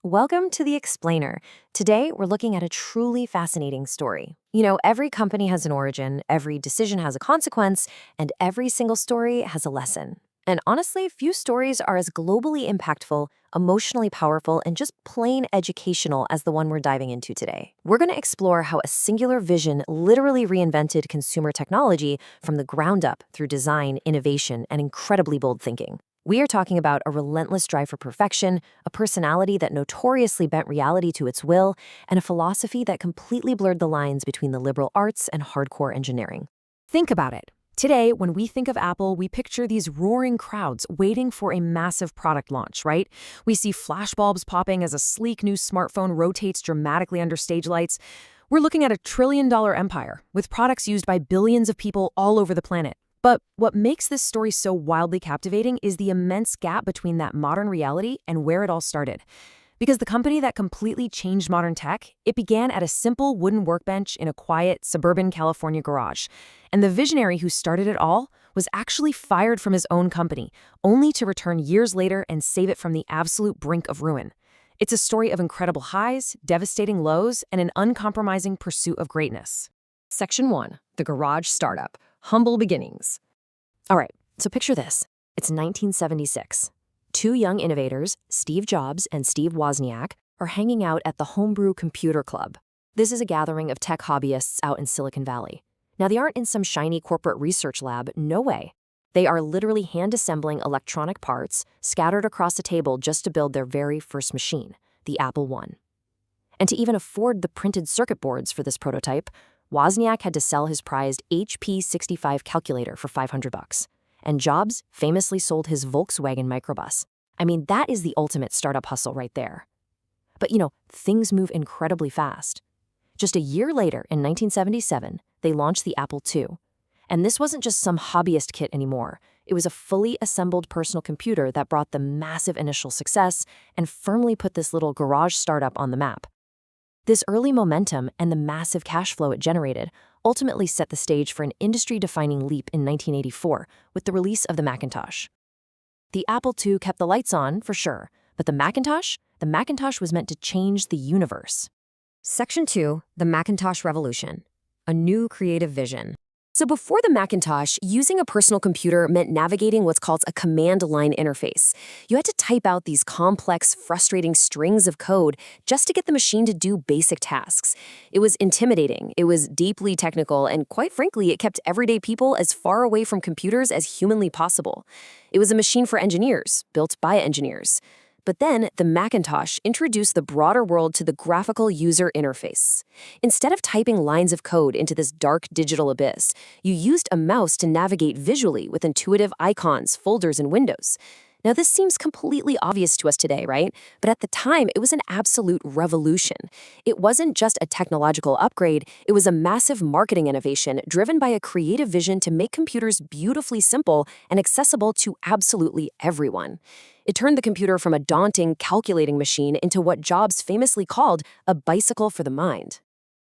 Welcome to The Explainer. Today, we're looking at a truly fascinating story. Every company has an origin, every decision has a consequence, and every single story has a lesson. And honestly, few stories are as globally impactful, emotionally powerful, and just plain educational as the one we're diving into today. We're going to explore how a singular vision literally reinvented consumer technology from the ground up through design, innovation, and incredibly bold thinking. We are talking about a relentless drive for perfection, a personality that notoriously bent reality to its will, and a philosophy that completely blurred the lines between the liberal arts and hardcore engineering. Think about it. Today, when we think of Apple, we picture these roaring crowds waiting for a massive product launch, right? We see flashbulbs popping as a sleek new smartphone rotates dramatically under stage lights. We're looking at a trillion-dollar empire with products used by billions of people all over the planet. But what makes this story so wildly captivating is the immense gap between that modern reality and where it all started. Because the company that completely changed modern tech, it began at a simple wooden workbench in a quiet, suburban California garage. And the visionary who started it all was actually fired from his own company, only to return years later and save it from the absolute brink of ruin. It's a story of incredible highs, devastating lows, and an uncompromising pursuit of greatness. Section 1. The Garage Startup. Humble Beginnings. All right, so picture this. It's 1976. Two young innovators, Steve Jobs and Steve Wozniak, are hanging out at the Homebrew Computer Club. This is a gathering of tech hobbyists out in Silicon Valley. Now, they aren't in some shiny corporate research lab, no way. They are literally hand-assembling electronic parts scattered across a table just to build their very first machine, the Apple I. And to even afford the printed circuit boards for this prototype, Wozniak had to sell his prized HP 65 calculator for $500. And Jobs famously sold his Volkswagen microbus. I mean, that is the ultimate startup hustle right there. But things move incredibly fast. Just a year later, in 1977, they launched the Apple II. And this wasn't just some hobbyist kit anymore. It was a fully assembled personal computer that brought the massive initial success and firmly put this little garage startup on the map. This early momentum and the massive cash flow it generated ultimately set the stage for an industry-defining leap in 1984 with the release of the Macintosh. The Apple II kept the lights on, for sure, but the Macintosh was meant to change the universe. Section 2, the Macintosh Revolution, a new creative vision. So before the Macintosh, using a personal computer meant navigating what's called a command line interface. You had to type out these complex, frustrating strings of code just to get the machine to do basic tasks. It was intimidating, it was deeply technical, and quite frankly, it kept everyday people as far away from computers as humanly possible. It was a machine for engineers, built by engineers. But then, the Macintosh introduced the broader world to the graphical user interface. Instead of typing lines of code into this dark digital abyss, you used a mouse to navigate visually with intuitive icons, folders, and windows. Now, this seems completely obvious to us today, right? But at the time, it was an absolute revolution. It wasn't just a technological upgrade, it was a massive marketing innovation driven by a creative vision to make computers beautifully simple and accessible to absolutely everyone. It turned the computer from a daunting, calculating machine into what Jobs famously called a bicycle for the mind.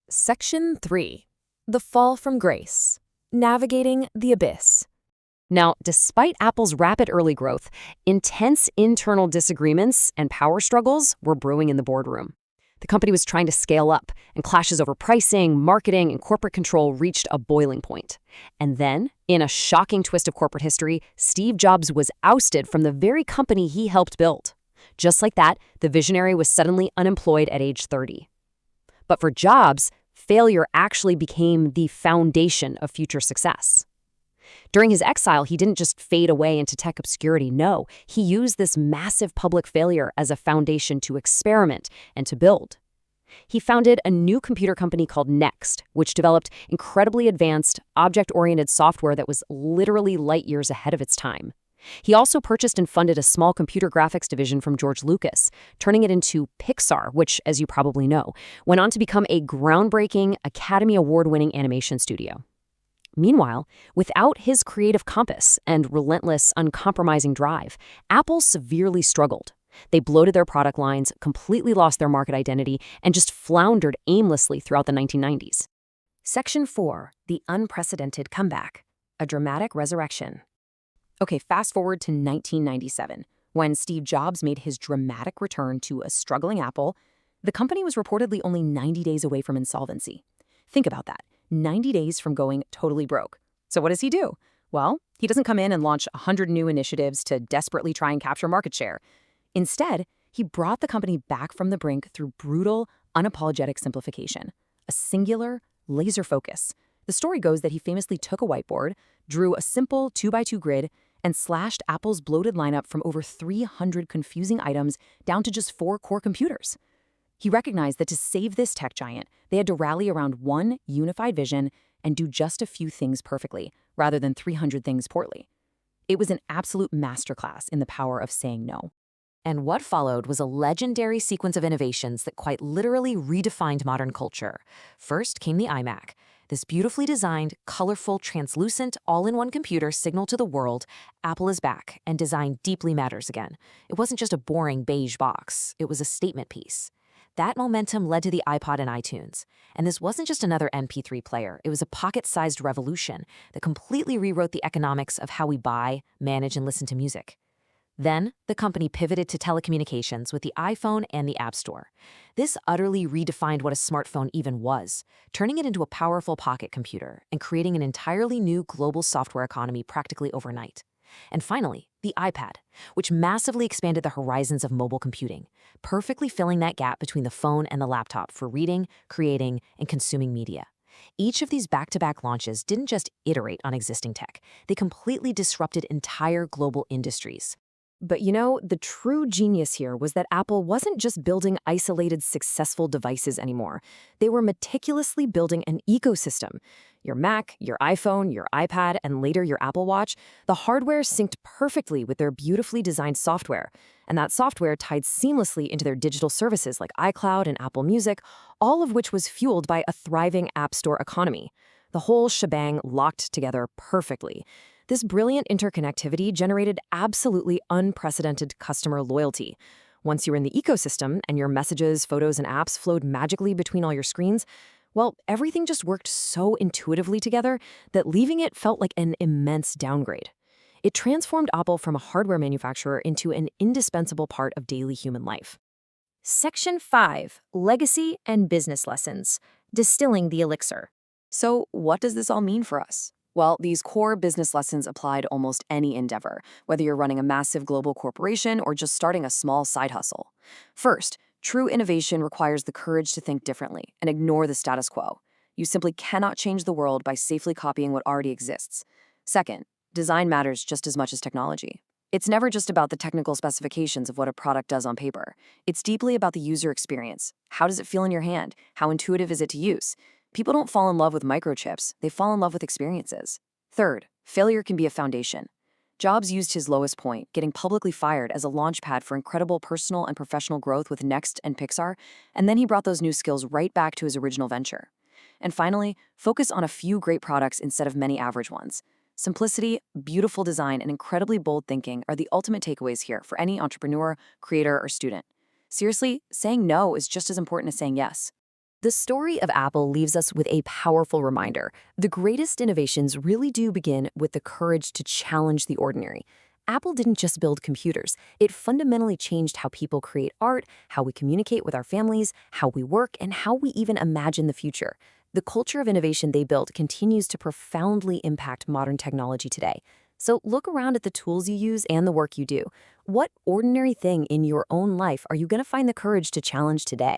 Section 3. The Fall from Grace. Navigating the Abyss. Now, despite Apple's rapid early growth, intense internal disagreements and power struggles were brewing in the boardroom. The company was trying to scale up, and clashes over pricing, marketing, and corporate control reached a boiling point. And then, in a shocking twist of corporate history, Steve Jobs was ousted from the very company he helped build. Just like that, the visionary was suddenly unemployed at age 30. But for Jobs, failure actually became the foundation of future success. During his exile, he didn't just fade away into tech obscurity. No, he used this massive public failure as a foundation to experiment and to build. He founded a new computer company called Next, which developed incredibly advanced, object-oriented software that was literally light years ahead of its time. He also purchased and funded a small computer graphics division from George Lucas, turning it into Pixar, which, as you probably know, went on to become a groundbreaking, Academy Award-winning animation studio. Meanwhile, without his creative compass and relentless, uncompromising drive, Apple severely struggled. They bloated their product lines, completely lost their market identity, and just floundered aimlessly throughout the 1990s. Section 4. The Unprecedented Comeback. A Dramatic Resurrection. Okay, fast forward to 1997. When Steve Jobs made his dramatic return to a struggling Apple, the company was reportedly only 90 days away from insolvency. Think about that, 90 days from going totally broke. So what does he do? Well, he doesn't come in and launch 100 new initiatives to desperately try and capture market share. Instead, he brought the company back from the brink through brutal, unapologetic simplification, a singular, laser focus. The story goes that he famously took a whiteboard, drew a simple 2x2 grid, and slashed Apple's bloated lineup from over 300 confusing items down to just 4 core computers. He recognized that to save this tech giant, they had to rally around one unified vision and do just a few things perfectly, rather than 300 things poorly. It was an absolute masterclass in the power of saying no. And what followed was a legendary sequence of innovations that quite literally redefined modern culture. First came the iMac. This beautifully designed, colorful, translucent, all-in-one computer signaled to the world, Apple is back, and design deeply matters again. It wasn't just a boring beige box. It was a statement piece. That momentum led to the iPod and iTunes. And this wasn't just another MP3 player. It was a pocket-sized revolution that completely rewrote the economics of how we buy, manage, and listen to music. Then, the company pivoted to telecommunications with the iPhone and the App Store. This utterly redefined what a smartphone even was, turning it into a powerful pocket computer and creating an entirely new global software economy practically overnight. And finally, the iPad, which massively expanded the horizons of mobile computing, perfectly filling that gap between the phone and the laptop for reading, creating, and consuming media. Each of these back-to-back launches didn't just iterate on existing tech, they completely disrupted entire global industries. But the true genius here was that Apple wasn't just building isolated, successful devices anymore. They were meticulously building an ecosystem. Your Mac, your iPhone, your iPad, and later your Apple Watch, the hardware synced perfectly with their beautifully designed software. And that software tied seamlessly into their digital services like iCloud and Apple Music, all of which was fueled by a thriving App Store economy. The whole shebang locked together perfectly. This brilliant interconnectivity generated absolutely unprecedented customer loyalty. Once you were in the ecosystem and your messages, photos, and apps flowed magically between all your screens, well, everything just worked so intuitively together that leaving it felt like an immense downgrade. It transformed Apple from a hardware manufacturer into an indispensable part of daily human life. Section 5. Legacy and Business Lessons. Distilling the Elixir. So, what does this all mean for us? Well, these core business lessons apply to almost any endeavor, whether you're running a massive global corporation or just starting a small side hustle. First, true innovation requires the courage to think differently and ignore the status quo. You simply cannot change the world by safely copying what already exists. Second, design matters just as much as technology. It's never just about the technical specifications of what a product does on paper. It's deeply about the user experience. How does it feel in your hand? How intuitive is it to use? People don't fall in love with microchips, they fall in love with experiences. Third, failure can be a foundation. Jobs used his lowest point, getting publicly fired, as a launchpad for incredible personal and professional growth with Next and Pixar, and then he brought those new skills right back to his original venture. And finally, focus on a few great products instead of many average ones. Simplicity, beautiful design, and incredibly bold thinking are the ultimate takeaways here for any entrepreneur, creator, or student. Seriously, saying no is just as important as saying yes. The story of Apple leaves us with a powerful reminder. The greatest innovations really do begin with the courage to challenge the ordinary. Apple didn't just build computers. It fundamentally changed how people create art, how we communicate with our families, how we work, and how we even imagine the future. The culture of innovation they built continues to profoundly impact modern technology today. So look around at the tools you use and the work you do. What ordinary thing in your own life are you going to find the courage to challenge today?